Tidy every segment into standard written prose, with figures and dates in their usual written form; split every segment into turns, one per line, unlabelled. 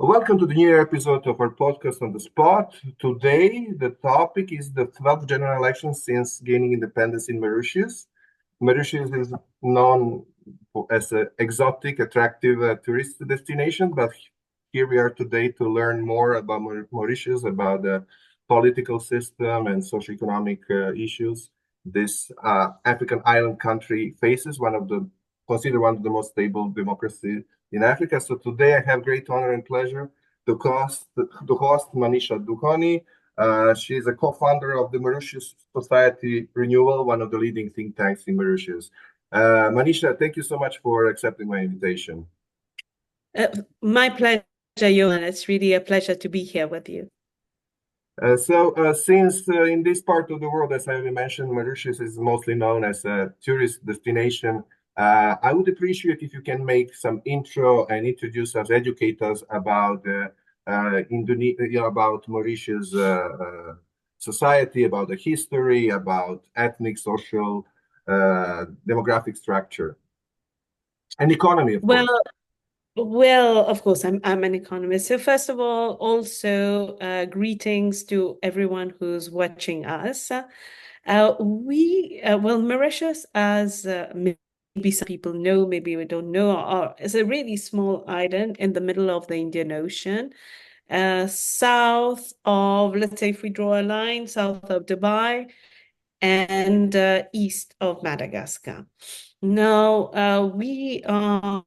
Welcome to the new episode of our podcast on the spot. Today, the topic is the 12th general election since gaining independence in Mauritius. Mauritius is known as an exotic, attractive tourist destination, but here we are today to learn more about Mauritius, about the political system and socioeconomic issues this African island country faces, considered one of the most stable democracies in Africa. So today I have great honor and pleasure to host Manisha Dookhony. She is a co-founder of the Mauritius Society Renewal, one of the leading think tanks in Mauritius. Manisha, thank you so much for accepting my invitation.
My pleasure, Johan. It's really a pleasure to be here with you.
Since in this part of the world, as I mentioned, Mauritius is mostly known as a tourist destination, I would appreciate if you can make some intro and introduce us, educate us about Indonesia, about Mauritius society, about the history, about ethnic, social, demographic structure, and economy, of course.
Well, of course, I'm an economist. So first of all, also greetings to everyone who's watching us. Mauritius, as maybe some people know, maybe we don't know, is a really small island in the middle of the Indian Ocean, south of, let's say, if we draw a line, south of Dubai and east of Madagascar. Now, we are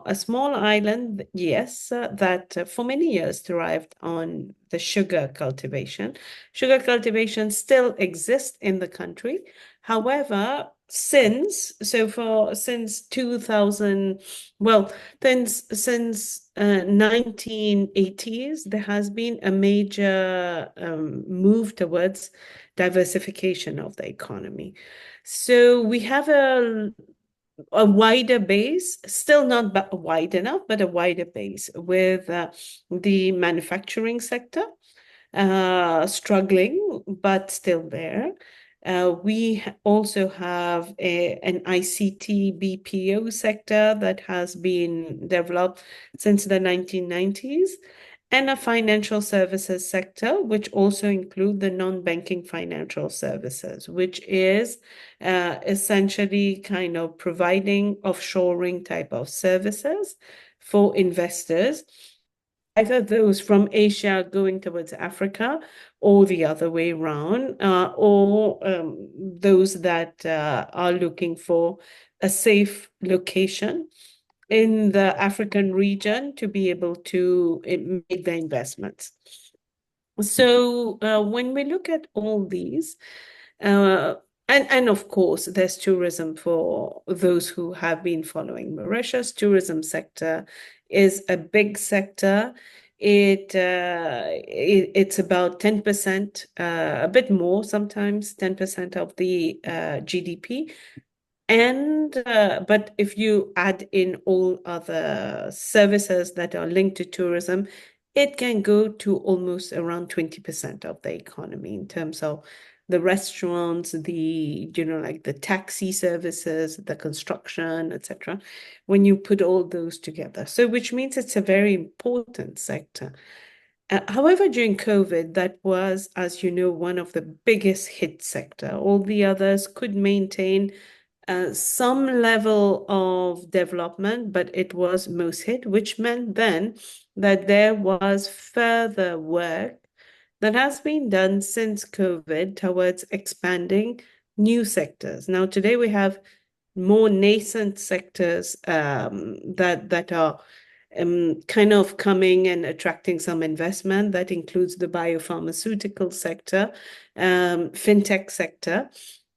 a small island, yes, that for many years thrived on the sugar cultivation. Sugar cultivation still exists in the country. However, since 2000, well, since 1980s, there has been a major move towards diversification of the economy. So we have a wider base, still not wide enough, but a wider base with the manufacturing sector struggling, but still there. We also have an ICT BPO sector that has been developed since the 1990s, and a financial services sector, which also include the non-banking financial services, which is essentially kind of providing offshoring type of services for investors, either those from Asia going towards Africa or the other way around, or those that are looking for a safe location in the African region to be able to make the investments. So when we look at all these, and of course, there's tourism for those who have been following Mauritius. Tourism sector is a big sector. It's about 10%, a bit more sometimes, 10% of the GDP. But if you add in all other services that are linked to tourism, it can go to almost around 20% of the economy in terms of the restaurants, like the taxi services, the construction, etc. When you put all those together. So which means it's a very important sector. However, during COVID, that was, as you know, one of the biggest hit sector. All the others could maintain some level of development, but it was most hit, which meant then that there was further work that has been done since COVID towards expanding new sectors. Now, today we have more nascent sectors that are kind of coming and attracting some investment. That includes the biopharmaceutical sector, fintech sector.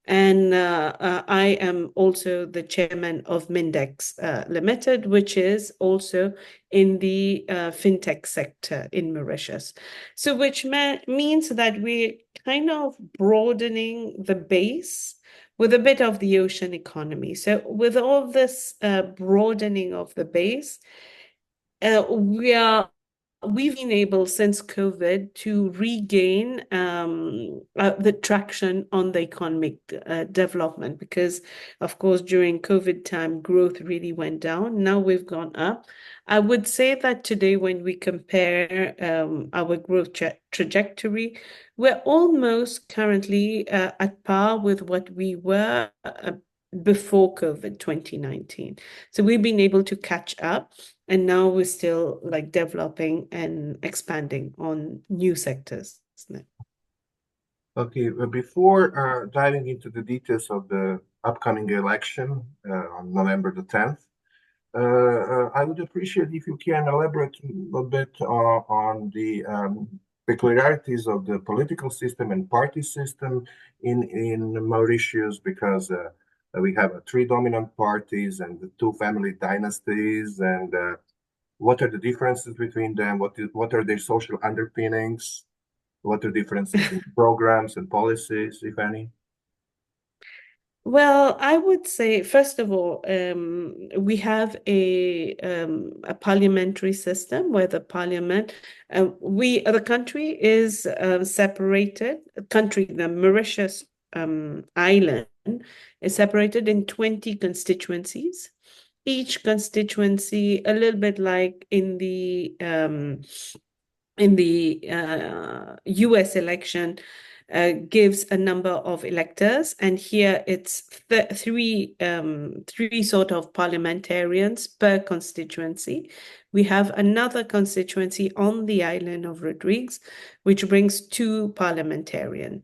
And I am also the chairman of Mindex Limited, which is also in the fintech sector in Mauritius. So which means that we're kind of broadening the base with a bit of the ocean economy. So with all this broadening of the base, we are we've been able since COVID to regain the traction on the economic development because, of course, during COVID time, growth really went down. Now we've gone up. I would say that today, when we compare our growth trajectory, we're almost currently at par with what we were before COVID 2019. So we've been able to catch up. And now we're still like developing and expanding on new sectors.
Okay, before diving into the details of the upcoming election on November the 10th, I would appreciate if you can elaborate a bit on the peculiarities of the political system and party system in Mauritius, because we have three dominant parties and the two family dynasties, and what are the differences between them? What are their social underpinnings? What are differences in programs and policies, if any?
Well, I would say, first of all, we have a parliamentary system where the parliament, the country is separated. The Mauritius island is separated in 20 constituencies. Each constituency, a little bit like in the US election, gives a number of electors, and here it's three sort of parliamentarians per constituency. We have another constituency on the island of Rodrigues, which brings two parliamentarians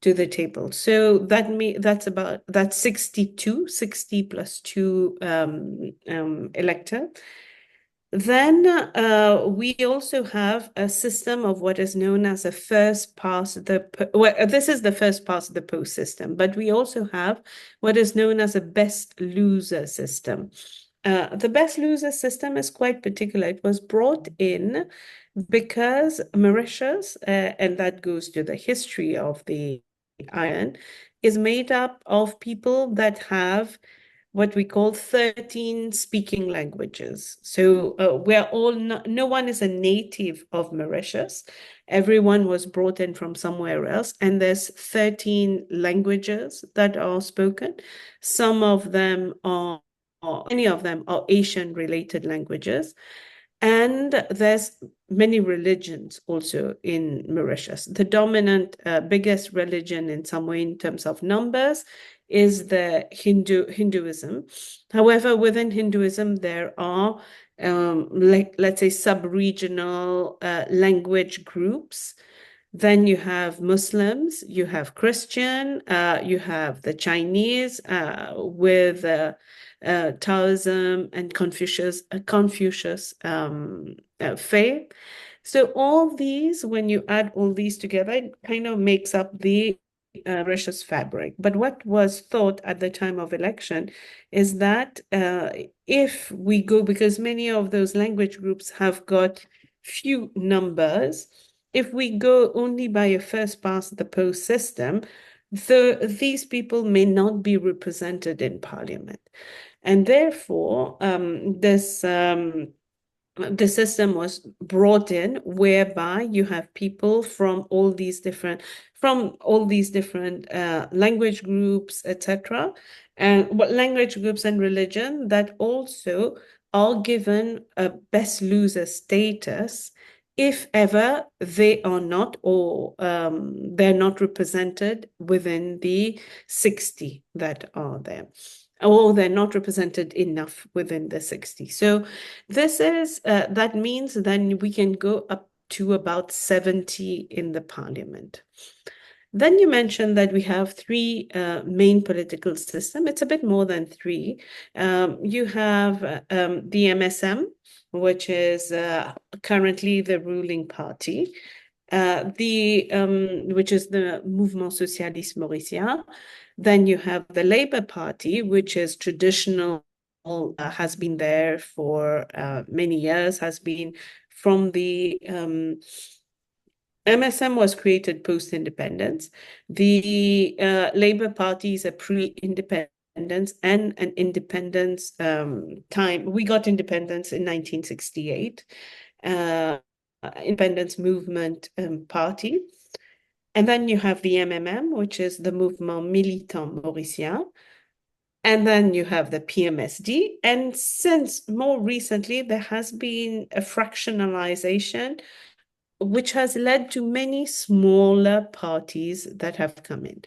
to the table. So that's 62, 60 plus two elector. Then we also have a system of what is known as a first past this is the first past the post system, but we also have what is known as a best loser system. The best loser system is quite particular. It was brought in because Mauritius, and that goes to the history of the island, is made up of people that have what we call 13 speaking languages. So no one is a native of Mauritius. Everyone was brought in from somewhere else, and there's 13 languages that are spoken. Many of them are Asian-related languages. And there's many religions also in Mauritius. The dominant, biggest religion in some way in terms of numbers is the Hinduism. However, within Hinduism, there are, let's say, sub-regional language groups. Then you have Muslims, you have Christian, you have the Chinese with Taoism and Confucius faith. So all these, when you add all these together, it kind of makes up the Mauritius fabric. But what was thought at the time of election is that if we go, because many of those language groups have got few numbers, if we go only by a first past the post system, these people may not be represented in parliament. And therefore, the system was brought in whereby you have people from all these different language groups, etc., and what language groups and religion that also are given a best loser status if ever they are not, or they're not represented within the 60 that are there, or they're not represented enough within the 60. So that means then we can go up to about 70 in the parliament. Then you mentioned that we have three main political systems. It's a bit more than three. You have the MSM, which is currently the ruling party, which is the Mouvement Socialiste Mauricien. Then you have the Labour Party, which is traditional, has been there for many years, has been from the MSM was created post-independence. The Labour Party is a pre-independence and an independence time. We got independence in 1968. independence movement party. And then you have the MMM, which is the Mouvement Militant Mauricien. And then you have the PMSD. And since more recently, there has been a fractionalization, which has led to many smaller parties that have come in.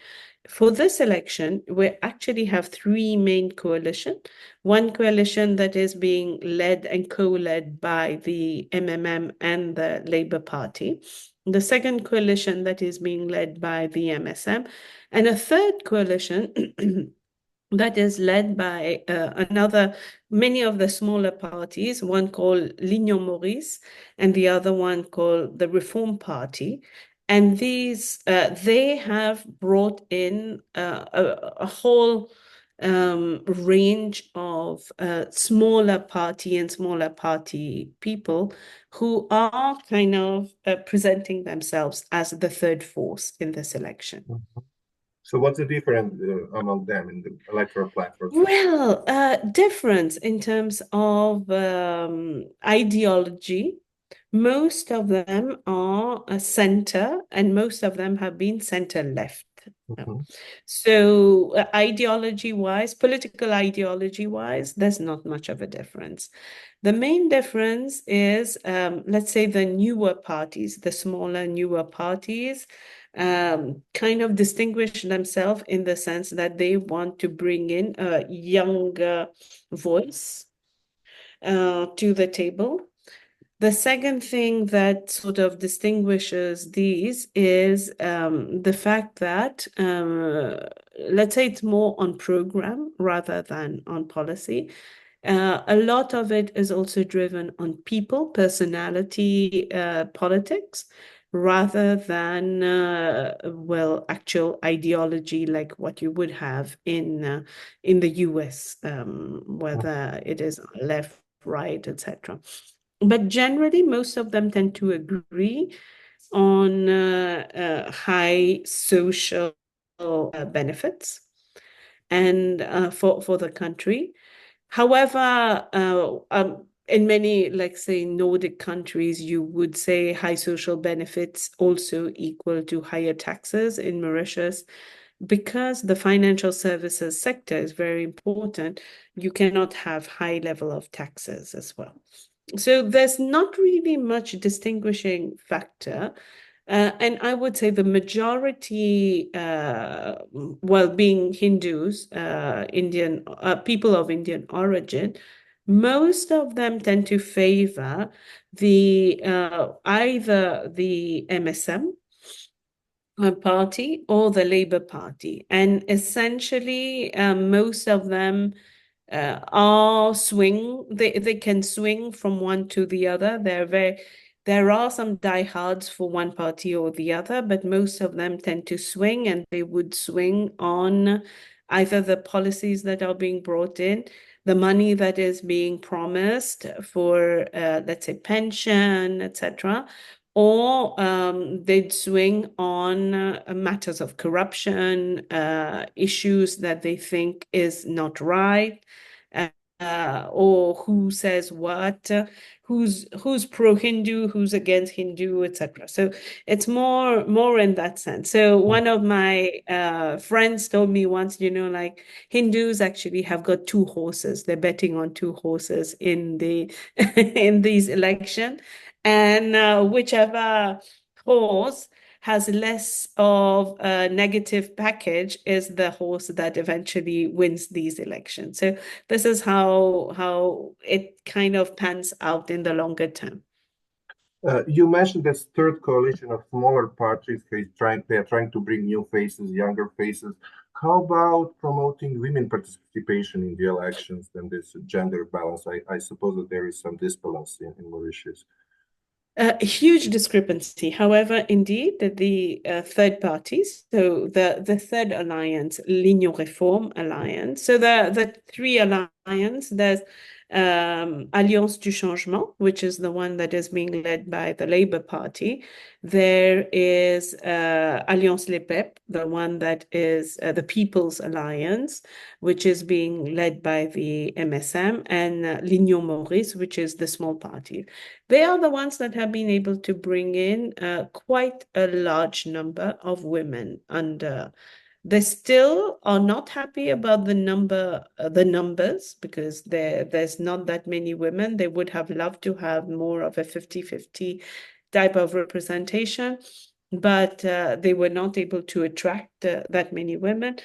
For this election, we actually have three main coalitions. One coalition that is being led and co-led by the MMM and the Labour Party. The second coalition that is being led by the MSM. And a third coalition that is led by many of the smaller parties, one called l'Union Maurice and the other one called the Reform Party. And these, they have brought in a whole range of smaller party people who are kind of presenting themselves as the third force in this election.
So what's the difference among them in the electoral platform?
Well, difference in terms of ideology. Most of them are a center, and most of them have been center left. So ideology-wise, political ideology-wise, there's not much of a difference. The main difference is, let's say, the newer parties, the smaller, newer parties, kind of distinguish themselves in the sense that they want to bring in a younger voice to the table. The second thing that sort of distinguishes these is the fact that, let's say, it's more on program rather than on policy. A lot of it is also driven on people, personality, politics, rather than, well, actual ideology like what you would have in the US, whether it is left, right, etc. But generally, most of them tend to agree on high social benefits and for the country. However, in many, like say, Nordic countries, you would say high social benefits also equal to higher taxes. In Mauritius, because the financial services sector is very important, you cannot have high level of taxes as well. So there's not really much distinguishing factor. And I would say the majority, well, being Hindus, people of Indian origin, most of them tend to favor either the MSM party or the Labour Party. And essentially, most of them they can swing from one to the other. There are some diehards for one party or the other, but most of them tend to swing, and they would swing on either the policies that are being brought in, the money that is being promised for, let's say, pension, etc., or they'd swing on matters of corruption, issues that they think is not right, or who says what, who's pro-Hindu, who's against Hindu, etc. So it's more in that sense. So one of my friends told me once, like Hindus actually have got two horses. They're betting on two horses in these elections. And whichever horse has less of a negative package is the horse that eventually wins these elections. So this is how it kind of pans out in the longer term.
You mentioned this third coalition of smaller parties. They are trying to bring new faces, younger faces. How about promoting women participation in the elections and this gender balance? I suppose that there is some disbalance in Mauritius.
A huge discrepancy. However, indeed, the third parties, so the third alliance, l'Union Reform Alliance, so the three alliance, there's Alliance du Changement, which is the one that is being led by the Labour Party. There is Alliance Les Peuples, the one that is the People's Alliance, which is being led by the MSM, and l'Union Maurice, which is the small party. They are the ones that have been able to bring in quite a large number of women under. They still are not happy about the numbers, because there's not that many women. They would have loved to have more of a 50-50 type of representation, but they were not able to attract that many women.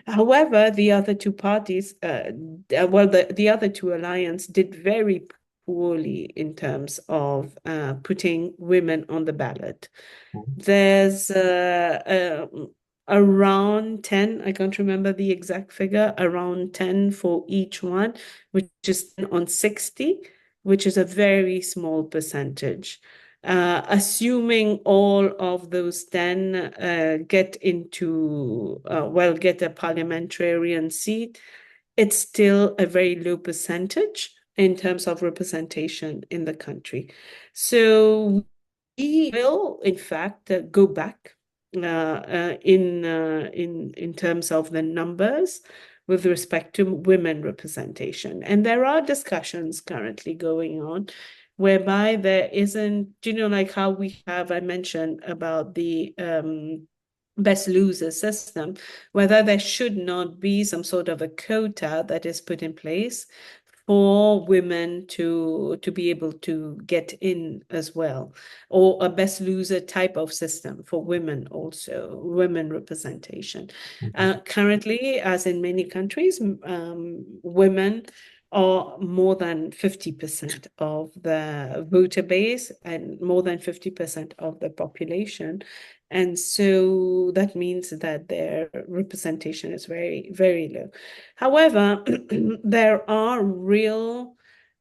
However, the other two parties, the other two alliances did very poorly in terms of putting women on the ballot. There's around 10, I can't remember the exact figure, around 10 for each one, which is 10 on 60, which is a very small percentage. Assuming all of those 10 get a parliamentarian seat, it's still a very low percentage in terms of representation in the country. So we will, in fact, go back in terms of the numbers with respect to women representation. And there are discussions currently going on whereby there isn't, like how we have, I mentioned about the best loser system, whether there should not be some sort of a quota that is put in place for women to be able to get in as well, or a best loser type of system for women also, women representation. Currently, as in many countries, women are more than 50% of the voter base and more than 50% of the population. And so that means that their representation is very, very low. However, there are real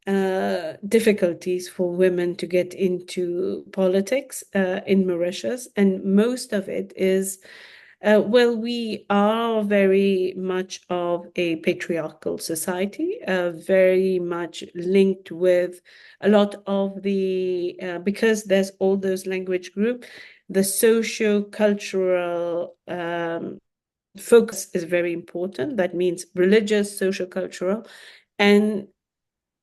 difficulties for women to get into politics in Mauritius, and most of it is we are very much of a patriarchal society, very much linked with a lot of the, because there's all those language groups, the socio-cultural focus is very important. That means religious, socio-cultural, and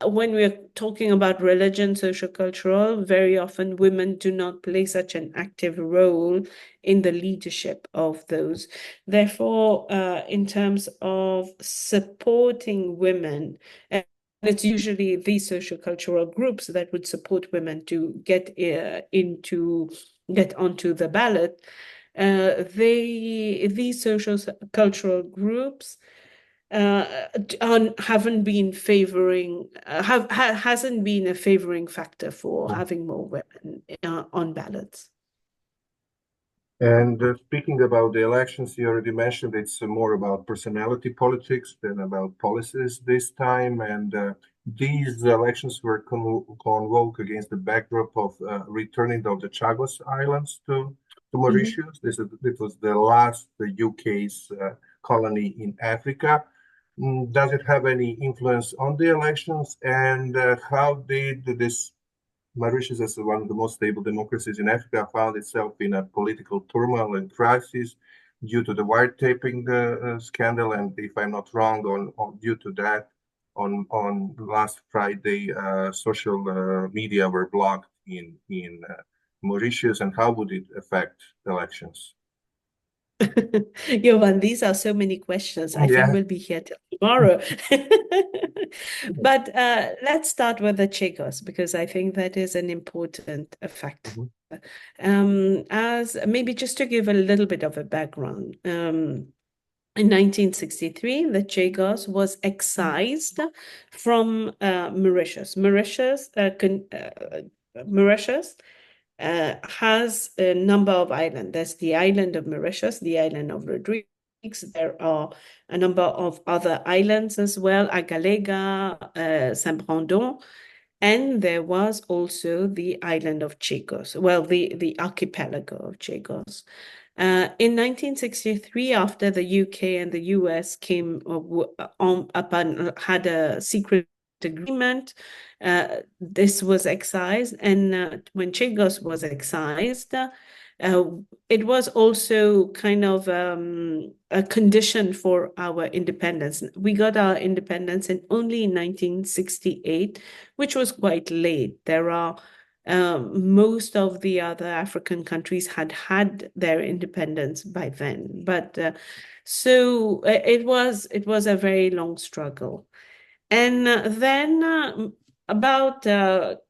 when we're talking about religion, social, cultural, very often women do not play such an active role in the leadership of those. Therefore, in terms of supporting women, and it's usually these social cultural groups that would support women to get onto the ballot. These social cultural groups hasn't been a favoring factor for having more women on ballots.
And speaking about the elections, you already mentioned it's more about personality politics than about policies this time. And these elections were convoked against the backdrop of returning of the Chagos Islands to Mauritius. This was the last UK's colony in Africa. Does it have any influence on the elections? And how did this Mauritius, as one of the most stable democracies in Africa, found itself in a political turmoil and crisis due to the wiretapping scandal? And if I'm not wrong, due to that, on last Friday, social media were blocked in Mauritius. And how would it affect elections?
Johan, these are so many questions. I think we'll be here till tomorrow. But let's start with the Chagos, because I think that is an important factor. As maybe just to give a little bit of a background, in 1963, the Chagos was excised from Mauritius. Mauritius has a number of islands. There's the island of Mauritius, the island of Rodrigues. There are a number of other islands as well, Agalega, Saint-Brandon, and there was also the island of Chagos, the archipelago of Chagos. In 1963, after the UK and the US came up and had a secret agreement. This was excised, and when Chagos was excised, it was also kind of a condition for our independence. We got our independence only in 1968, which was quite late. Most of the other African countries had their independence by then, but so it was a very long struggle. And then about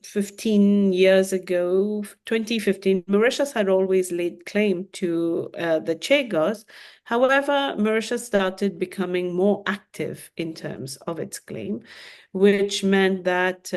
15 years ago, 2015, Mauritius had always laid claim to the Chagos. However, Mauritius started becoming more active in terms of its claim, which meant that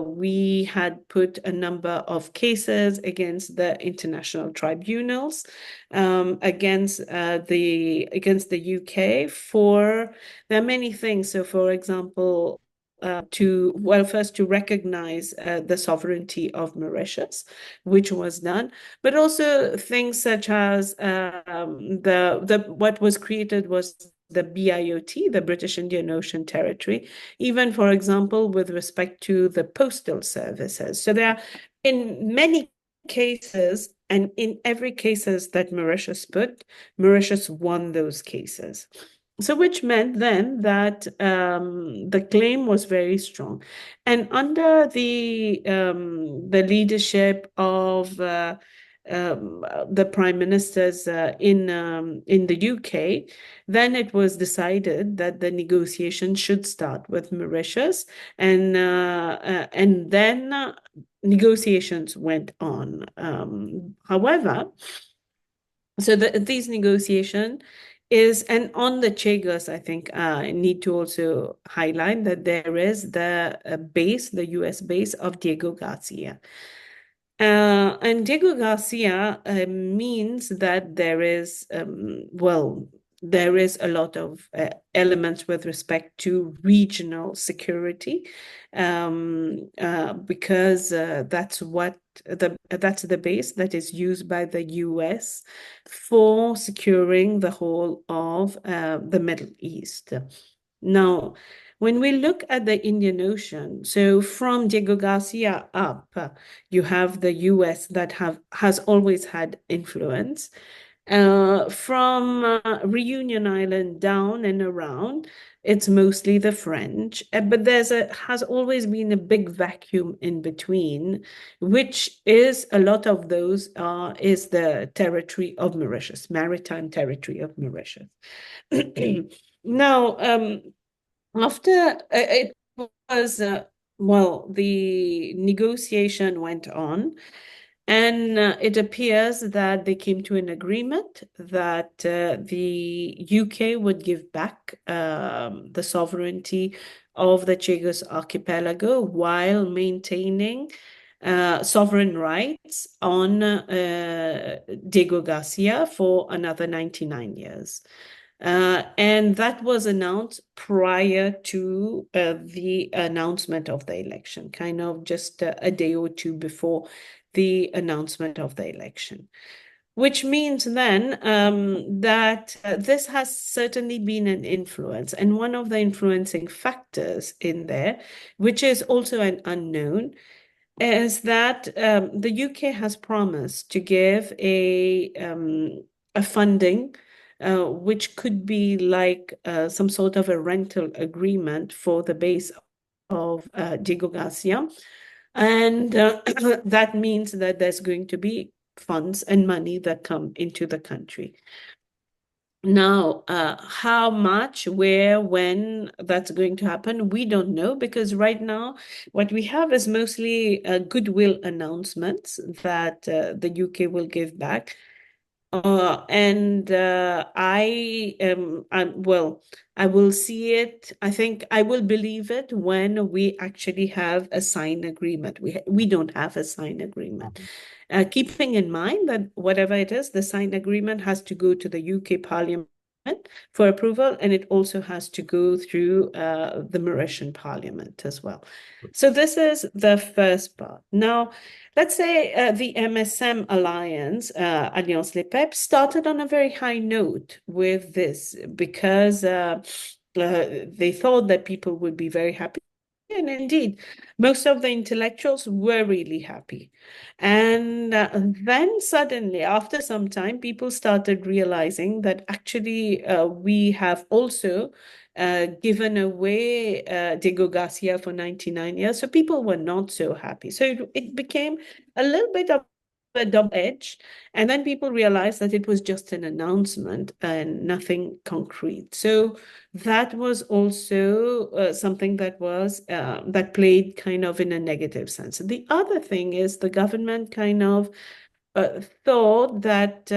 we had put a number of cases against the international tribunals, against the UK for there are many things. So, for example, first to recognize the sovereignty of Mauritius, which was done, but also things such as what was created was the BIOT, the British Indian Ocean Territory, even, for example, with respect to the postal services. So there are, in many cases, and in every cases that Mauritius won those cases. So which meant then that the claim was very strong. And under the leadership of the prime ministers in the UK, then it was decided that the negotiation should start with Mauritius, and then negotiations went on. However, so these negotiations and on the Chagos, I think I need to also highlight that there is the US base of Diego Garcia. And Diego Garcia means that there is a lot of elements with respect to regional security, because that's the base that is used by the US for securing the whole of the Middle East. Now, when we look at the Indian Ocean, so from Diego Garcia up, you have the US that has always had influence. From Reunion Island down and around, it's mostly the French, but has always been a big vacuum in between, which is a lot of those is the territory of Mauritius, maritime territory of Mauritius. Now, after it was the negotiation went on, and it appears that they came to an agreement that the UK would give back the sovereignty of the Chagos archipelago while maintaining sovereign rights on Diego Garcia for another 99 years. And that was announced prior to the announcement of the election, kind of just a day or two before the announcement of the election, which means then that this has certainly been an influence. And one of the influencing factors in there, which is also an unknown, is that the UK has promised to give a funding which could be like some sort of a rental agreement for the base of Diego Garcia. And that means that there's going to be funds and money that come into the country. Now, how much, where, when that's going to happen, we don't know, because right now what we have is mostly goodwill announcements that the UK will give back. I will see it. I think I will believe it when we actually have a signed agreement. We don't have a signed agreement. Keeping in mind that whatever it is, the signed agreement has to go to the UK Parliament for approval, and it also has to go through the Mauritian Parliament as well. So this is the first part. Now, let's say the MSM Alliance, Alliance Les Peuples, started on a very high note with this because they thought that people would be very happy And indeed, most of the intellectuals were really happy. And then suddenly, after some time, people started realizing that actually we have also given away Diego Garcia for 99 years. So people were not so happy. So it became a little bit of a double edge. And then people realized that it was just an announcement and nothing concrete. So that was also something that was that played kind of in a negative sense. The other thing is the government kind of thought that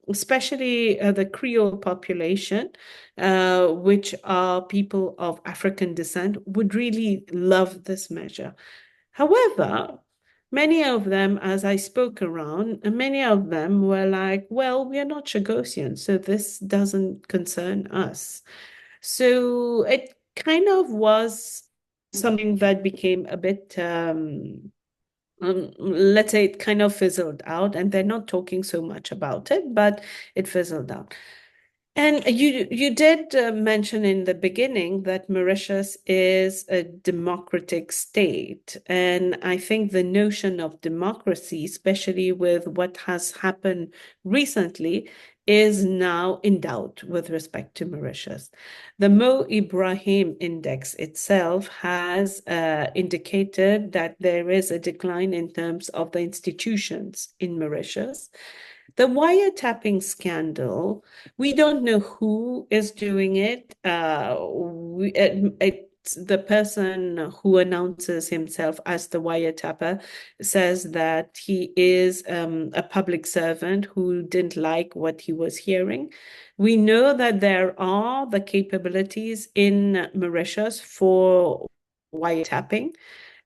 especially the Creole population, which are people of African descent, would really love this measure. However, many of them, as I spoke around, many of them were like, well, we are not Chagosians, so this doesn't concern us. So it kind of was something that became a bit, let's say it kind of fizzled out, and they're not talking so much about it, but it fizzled out. And you did mention in the beginning that Mauritius is a democratic state. And I think the notion of democracy, especially with what has happened recently, is now in doubt with respect to Mauritius. The Mo Ibrahim Index itself has indicated that there is a decline in terms of the institutions in Mauritius. The wiretapping scandal, we don't know who is doing it. It's the person who announces himself as the wiretapper says that he is a public servant who didn't like what he was hearing. We know that there are the capabilities in Mauritius for wiretapping.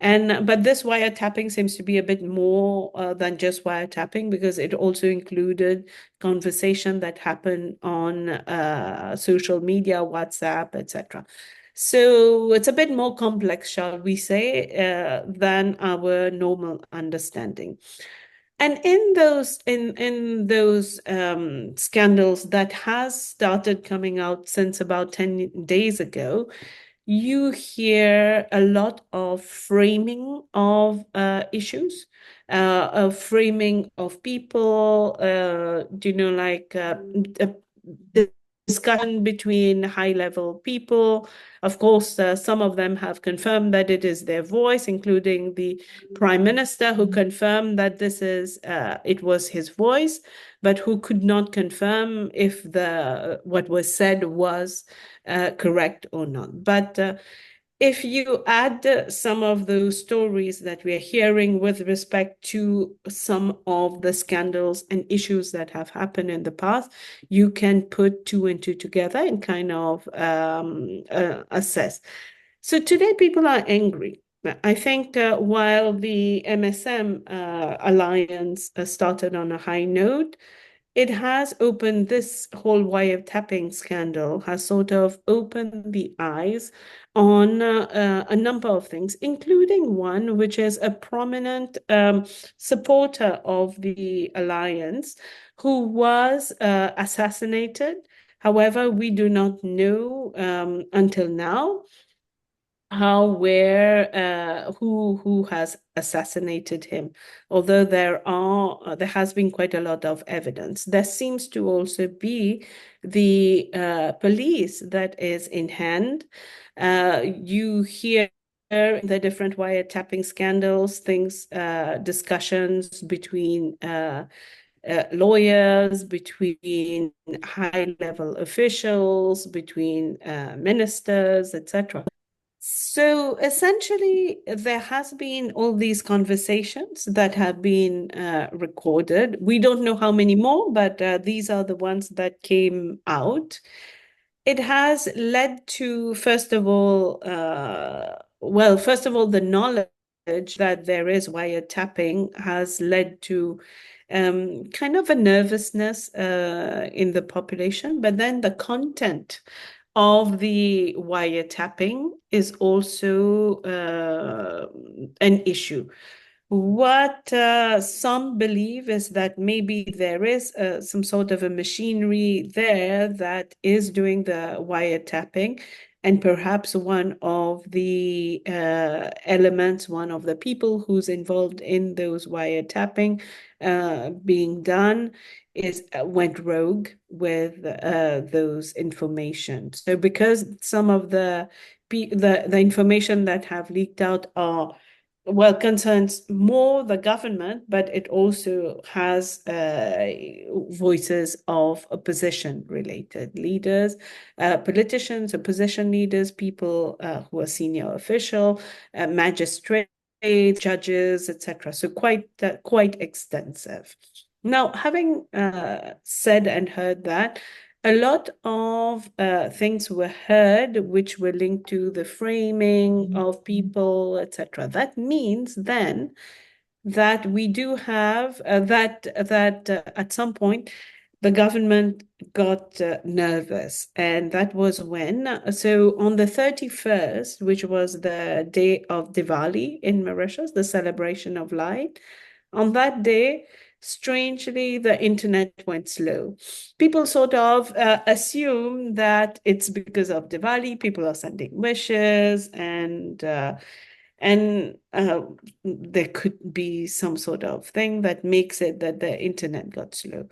But this wiretapping seems to be a bit more than just wiretapping, because it also included conversation that happened on social media, WhatsApp, etc. So it's a bit more complex, shall we say, than our normal understanding. And in those scandals that has started coming out since about 10 days ago, you hear a lot of framing of issues, of framing of people, like the discussion between high-level people. Of course, some of them have confirmed that it is their voice, including the Prime Minister, who confirmed that it was his voice, but who could not confirm if what was said was correct or not. But if you add some of those stories that we are hearing with respect to some of the scandals and issues that have happened in the past, you can put two and two together and kind of assess. So today people are angry. I think while the MSM alliance started on a high note, it has opened this whole wiretapping scandal, has sort of opened the eyes on a number of things, including one which is a prominent supporter of the alliance who was assassinated. However, we do not know until now how, where, who has assassinated him. Although there has been quite a lot of evidence. There seems to also be the police that is in hand. You hear the different wiretapping scandals, discussions between lawyers, between high-level officials, between ministers, etc. So essentially, there has been all these conversations that have been recorded. We don't know how many more, but these are the ones that came out. It has led to, first of all, the knowledge that there is wiretapping has led to kind of a nervousness in the population, but then the content of the wiretapping is also an issue. What some believe is that maybe there is some sort of a machinery there that is doing the wiretapping, and perhaps one of the elements, one of the people who's involved in those wiretapping being done is went rogue with those information. So because some of the information that have leaked out are concerns more the government, but it also has voices of opposition related leaders, politicians, opposition leaders, people who are senior official, magistrates, judges, etc. So quite extensive. Now, having said and heard that, a lot of things were heard which were linked to the framing of people, etc. That means then that we do have that at some point the government got nervous, and that was when. So on the 31st, which was the day of Diwali in Mauritius, the celebration of light, on that day, strangely, the internet went slow. People sort of assume that it's because of Diwali, people are sending wishes, and there could be some sort of thing that makes it that the internet got slow.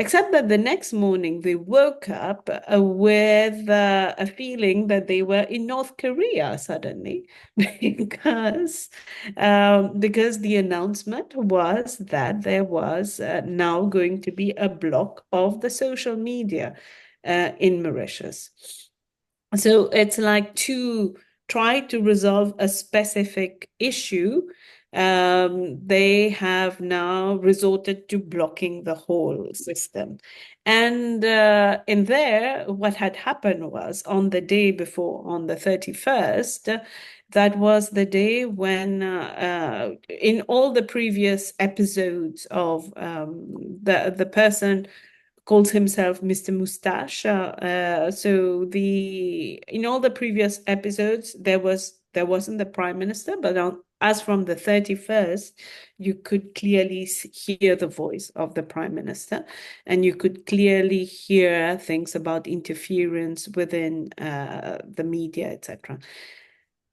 Except that the next morning they woke up with a feeling that they were in North Korea suddenly because the announcement was that there was now going to be a block of the social media in Mauritius. So it's like to try to resolve a specific issue, they have now resorted to blocking the whole system. And in there, what had happened was on the day before, on the 31st, that was the day when, in all the previous episodes of the person calls himself Mr. Mustache. So in all the previous episodes, there wasn't the prime minister, but as from the 31st, you could clearly hear the voice of the prime minister, and you could clearly hear things about interference within the media, etc.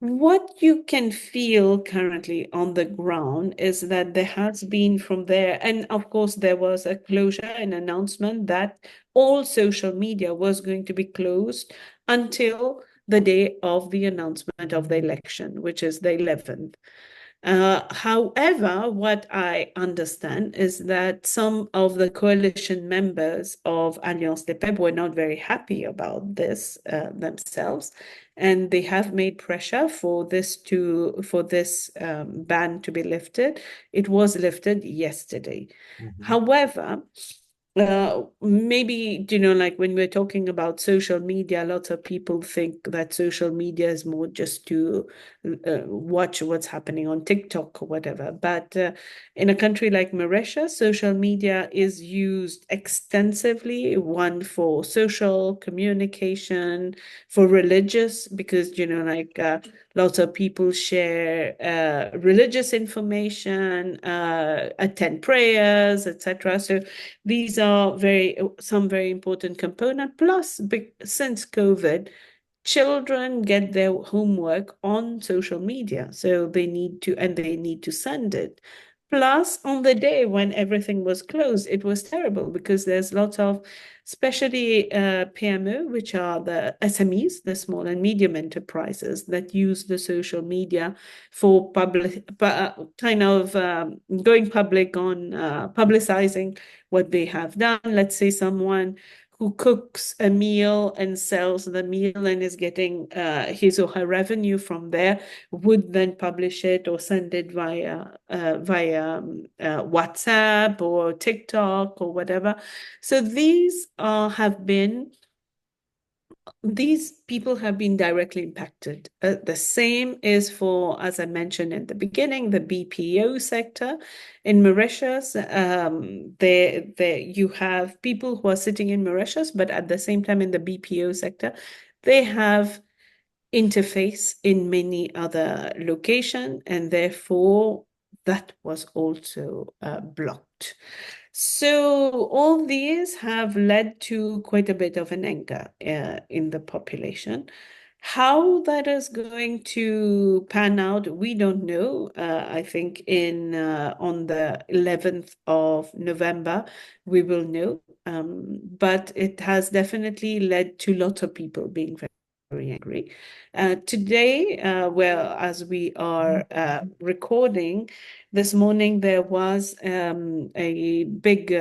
What you can feel currently on the ground is that there has been from there, and of course, there was a closure, an announcement that all social media was going to be closed until the day of the announcement of the election, which is the 11th. However, what I understand is that some of the coalition members of Alliance des Peuples were not very happy about this themselves, and they have made pressure for this ban to be lifted. It was lifted yesterday. However, maybe, like when we're talking about social media, lots of people think that social media is more just to watch what's happening on TikTok or whatever. But in a country like Mauritius, social media is used extensively, one for social communication, for religious, because, lots of people share religious information, attend prayers, etc. So these are some very important component. Plus, since COVID, children get their homework on social media, so they need to send it. Plus, on the day when everything was closed, it was terrible because there's lots of, especially PME, which are the SMEs, the small and medium enterprises that use the social media for going public on publicizing what they have done. Let's say someone who cooks a meal and sells the meal and is getting his or her revenue from there would then publish it or send it via WhatsApp or TikTok or whatever. So these people have been directly impacted. The same is for, as I mentioned in the beginning, the BPO sector in Mauritius. You have people who are sitting in Mauritius, but at the same time in the BPO sector, they have interface in many other locations, and therefore that was also blocked. So all these have led to quite a bit of an anger in the population. How that is going to pan out, we don't know. I think in on the 11th of November, we will know. But it has definitely led to lots of people being very angry. Today, well, as we are recording, this morning there was a big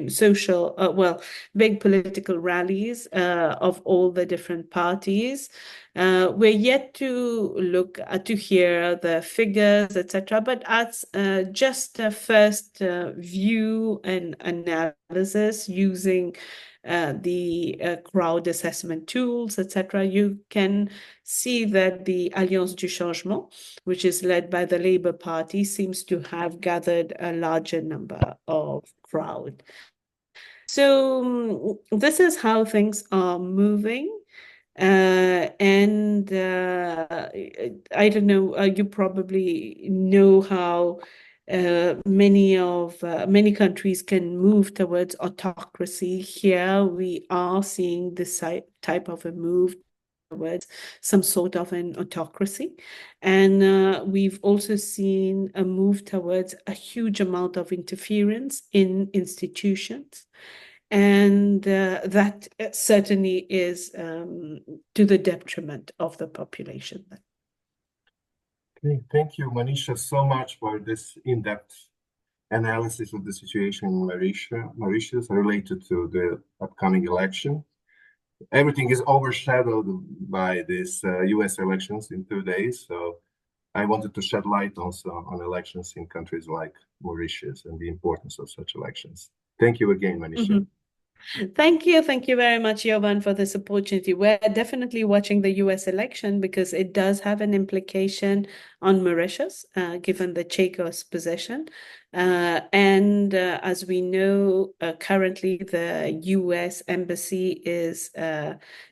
social, big political rallies of all the different parties. We're yet to look to hear the figures, etc. But as just a first view and analysis using the crowd assessment tools, etc., you can see that the Alliance du Changement, which is led by the Labour Party, seems to have gathered a larger number of crowd. So this is how things are moving. And I don't know, you probably know how many countries can move towards autocracy. Here we are seeing this type of a move towards some sort of an autocracy. And we've also seen a move towards a huge amount of interference in institutions. And that certainly is to the detriment of the population.
Okay, thank you, Manisha, so much for this in-depth analysis of the situation in Mauritius related to the upcoming election. Everything is overshadowed by this US elections in 2 days, so I wanted to shed light also on elections in countries like Mauritius and the importance of such elections. Thank you again, Manisha.
Mm-hmm. Thank you. Thank you very much, Jovan, for this opportunity. We're definitely watching the US election because it does have an implication on Mauritius, given the Chagos position. And as we know, currently the US embassy is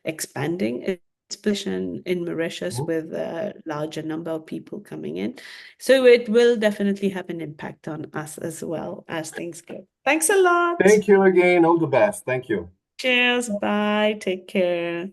expanding its position in Mauritius with a larger number of people coming in. So it will definitely have an impact on us as well as things go. Thanks a lot.
Thank you again. All the best. Thank you.
Cheers. Bye. Take care.